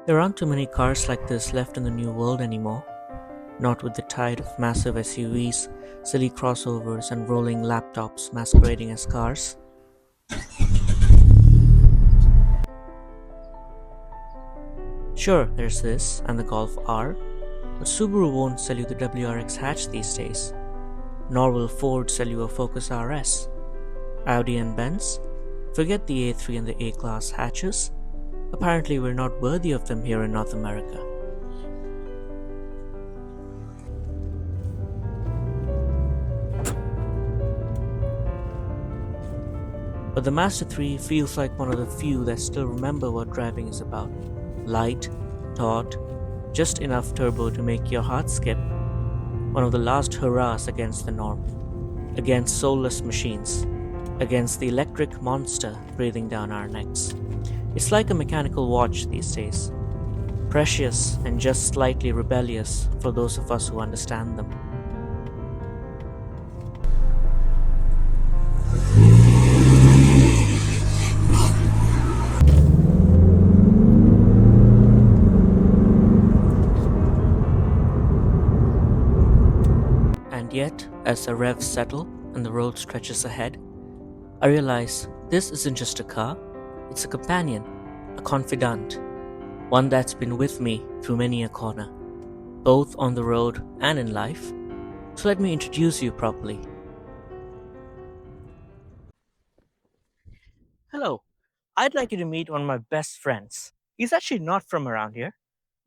There aren't too many cars like this left in the new world anymore, not with the tide of massive SUVs, silly crossovers, and rolling laptops masquerading as cars. Sure, there's this and the Golf R, but Subaru won't sell you the WRX hatch these days, nor will Ford sell you a Focus RS. Audi and Benz? Forget the A3 and the A Class hatches. Apparently, we're not worthy of them here in North America. But the Mazda 3 feels like one of the few that still remember what driving is about. Light, taut, just enough turbo to make your heart skip. One of the last hurrahs against the norm, against soulless machines, against the electric monster breathing down our necks. It's like a mechanical watch these days, precious and just slightly rebellious for those of us who understand them. And yet, as the revs settle and the road stretches ahead, I realize this isn't just a car, it's a companion, a confidant, one that's been with me through many a corner, both on the road and in life. So let me introduce you properly. Hello, I'd like you to meet one of my best friends. He's actually not from around here,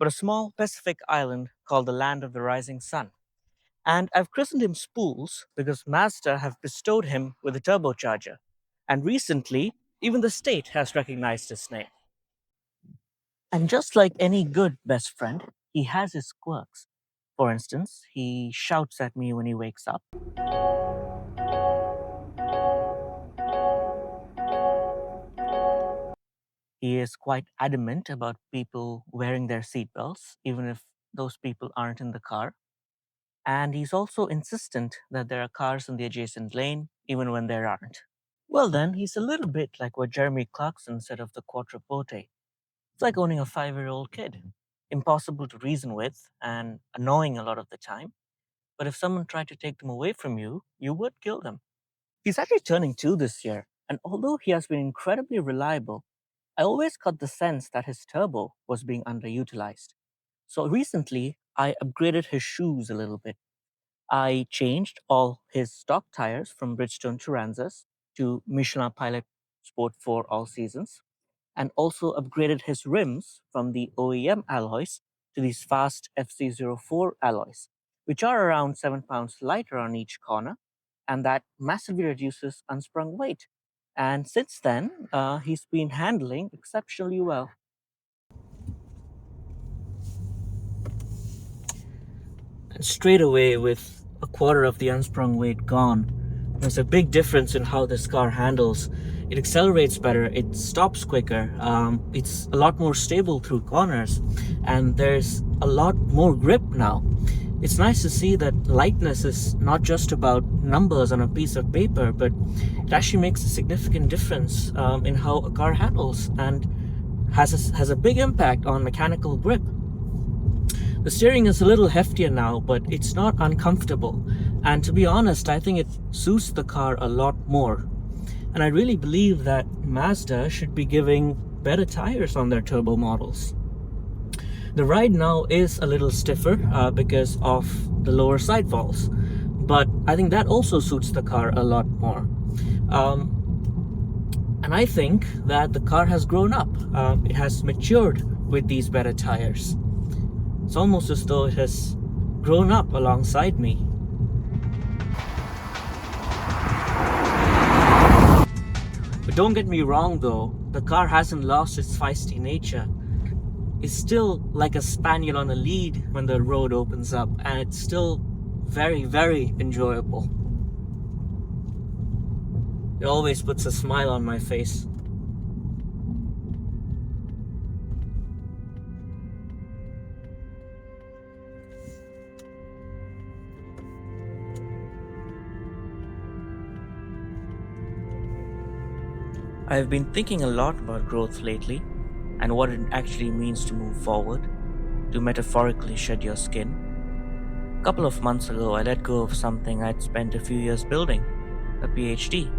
but a small Pacific island called the Land of the Rising Sun. And I've christened him Spoolz because Mazda have bestowed him with a turbocharger. And recently, even the state has recognized his name. And just like any good best friend, he has his quirks. For instance, he shouts at me when he wakes up. He is quite adamant about people wearing their seatbelts, even if those people aren't in the car. And he's also insistent that there are cars in the adjacent lane, even when there aren't. Well, then, he's a little bit like what Jeremy Clarkson said of the Quattroporte. It's like owning a 5-year-old kid. Impossible to reason with and annoying a lot of the time. But if someone tried to take them away from you, you would kill them. He's actually turning 2 this year, and although he has been incredibly reliable, I always got the sense that his turbo was being underutilized. So recently, I upgraded his shoes a little bit. I changed all his stock tires from Bridgestone Turanzas to Michelin Pilot Sport 4 All Seasons, and also upgraded his rims from the OEM alloys to these fast FC04 alloys, which are around 7 pounds lighter on each corner, and that massively reduces unsprung weight. And since then, he's been handling exceptionally well. And straight away, with a quarter of the unsprung weight gone, there's a big difference in how this car handles. It accelerates better, it stops quicker, it's a lot more stable through corners, and there's a lot more grip now. It's nice to see that lightness is not just about numbers on a piece of paper, but it actually makes a significant difference in how a car handles and has a big impact on mechanical grip. The steering is a little heftier now, but it's not uncomfortable. And to be honest, I think it suits the car a lot more. And I really believe that Mazda should be giving better tires on their turbo models. The ride now is a little stiffer because of the lower sidewalls, but I think that also suits the car a lot more. And I think that the car has grown up. It has matured with these better tires. It's almost as though it has grown up alongside me. But don't get me wrong though, the car hasn't lost its feisty nature. It's still like a spaniel on a lead when the road opens up, and it's still very, very enjoyable. It always puts a smile on my face. I've been thinking a lot about growth lately, and what it actually means to move forward, to metaphorically shed your skin. A couple of months ago, I let go of something I'd spent a few years building, a PhD,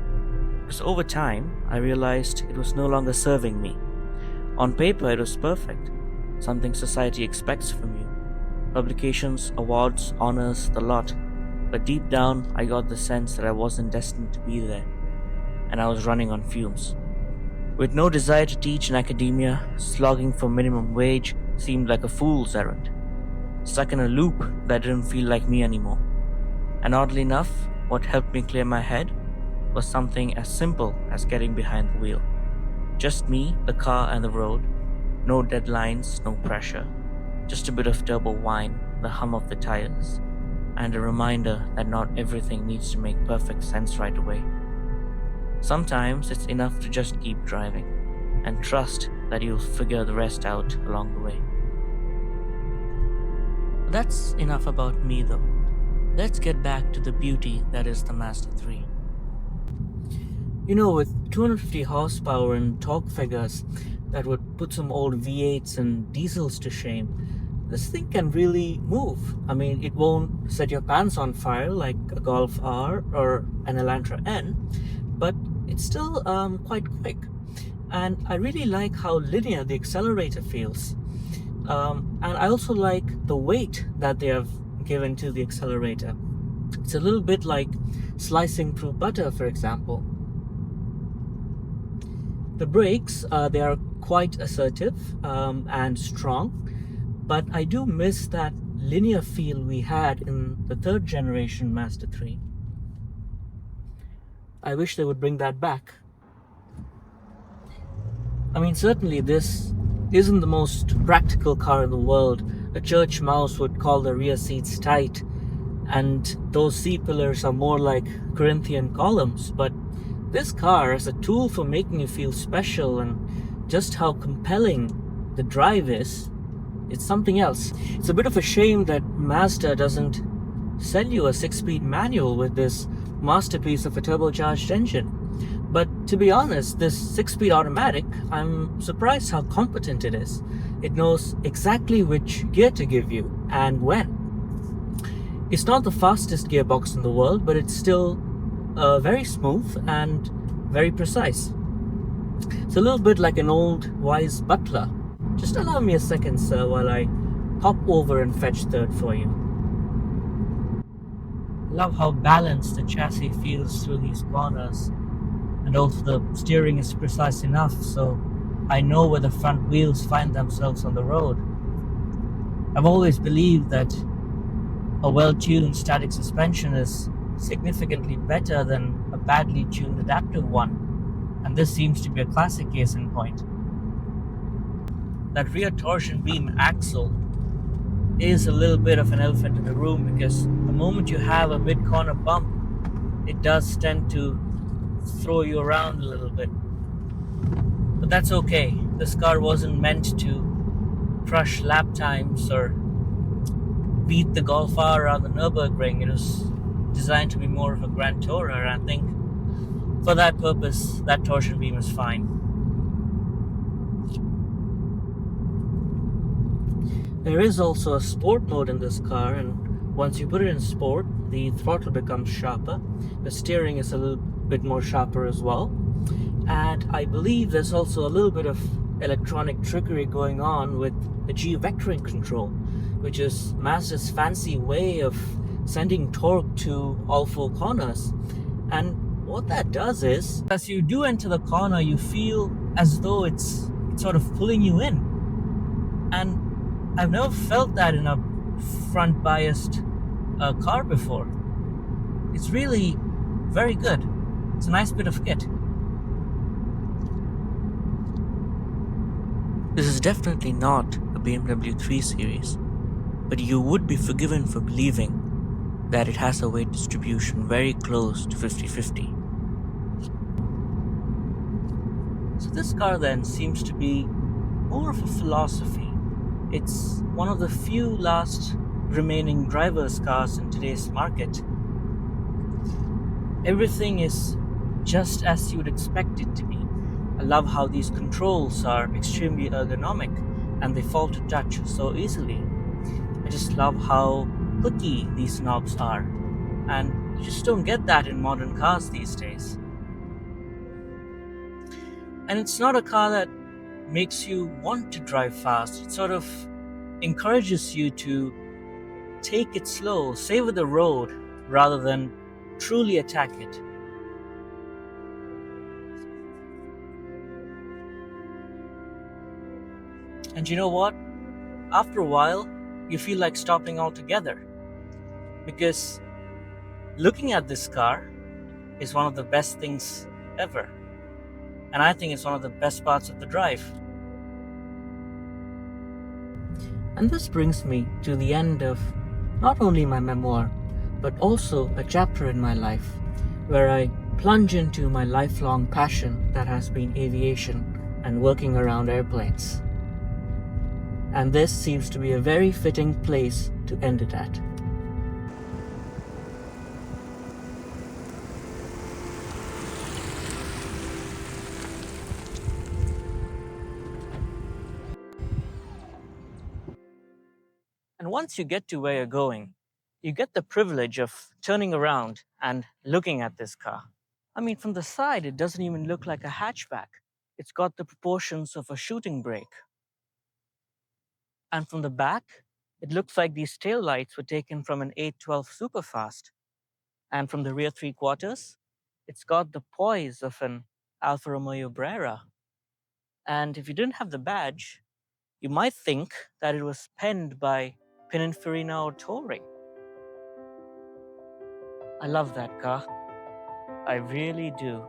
because over time, I realized it was no longer serving me. On paper, it was perfect, something society expects from you: publications, awards, honors, the lot. But deep down, I got the sense that I wasn't destined to be there, and I was running on fumes. With no desire to teach in academia, slogging for minimum wage seemed like a fool's errand, stuck in a loop that didn't feel like me anymore. And oddly enough, what helped me clear my head was something as simple as getting behind the wheel. Just me, the car, and the road. No deadlines, no pressure. Just a bit of turbo whine, the hum of the tires, and a reminder that not everything needs to make perfect sense right away. Sometimes it's enough to just keep driving and trust that you'll figure the rest out along the way. That's enough about me though. Let's get back to the beauty that is the Mazda 3. With 250 horsepower and torque figures that would put some old V8s and diesels to shame, this thing can really move. I mean, it won't set your pants on fire like a Golf R or an Elantra N, but it's still quite quick. And I really like how linear the accelerator feels. And I also like the weight that they have given to the accelerator. It's a little bit like slicing through butter, for example. The brakes, they are quite assertive and strong, but I do miss that linear feel we had in the third generation Mazda 3. I wish they would bring that back. I mean, certainly this isn't the most practical car in the world. A church mouse would call the rear seats tight, and those seat pillars are more like Corinthian columns, but this car as a tool for making you feel special and just how compelling the drive is, it's something else. It's a bit of a shame that Mazda doesn't sell you a 6-speed manual with this masterpiece of a turbocharged engine. But to be honest, this 6-speed automatic, I'm surprised how competent it is. It knows exactly which gear to give you and when. It's not the fastest gearbox in the world, but it's still very smooth and very precise. It's a little bit like an old wise butler. Just allow me a second, sir, while I hop over and fetch third for you. Love how balanced the chassis feels through these corners, and also the steering is precise enough so I know where the front wheels find themselves on the road. I've always believed that a well-tuned static suspension is significantly better than a badly tuned adaptive one, and this seems to be a classic case in point. That rear torsion beam axle is a little bit of an elephant in the room, because the moment you have a mid-corner bump, it does tend to throw you around a little bit. But that's okay. This car wasn't meant to crush lap times or beat the Golf R around the Nürburgring. It was designed to be more of a Grand Tourer, and I think for that purpose, that torsion beam is fine. There is also a sport mode in this car, and once you put it in sport, the throttle becomes sharper. The steering is a little bit more sharper as well. And I believe there's also a little bit of electronic trickery going on with the G vectoring control, which is Mazda's fancy way of sending torque to all four corners. And what that does is, as you do enter the corner, you feel as though it's sort of pulling you in. And I've never felt that in a front biased car before. It's really very good. It's a nice bit of kit. This is definitely not a BMW 3 Series, but you would be forgiven for believing that it has a weight distribution very close to 50-50. So this car then seems to be more of a philosophy. It's one of the few last remaining driverless cars in today's market. Everything is just as you would expect it to be. A love how these controls are extremely ergonomic and they fall to touch so easily. I just love how clicky these knobs are, and you just don't get that in modern cars these days. And it's not a car that makes you want to drive fast. It sort of encourages you to take it slow, savor the road, rather than truly attack it. And you know what? After a while, you feel like stopping altogether because looking at this car is one of the best things ever. And I think it's one of the best parts of the drive. And this brings me to the end of not only my memoir, but also a chapter in my life where I plunge into my lifelong passion that has been aviation and working around airplanes. And this seems to be a very fitting place to end it at. And once you get to where you're going, you get the privilege of turning around and looking at this car. I mean, from the side, it doesn't even look like a hatchback. It's got the proportions of a shooting brake. And from the back, it looks like these tail lights were taken from an 812 Superfast. And from the rear three quarters, it's got the poise of an Alfa Romeo Brera. And if you didn't have the badge, you might think that it was penned by Pininfarina or Torre. I love that car. I really do.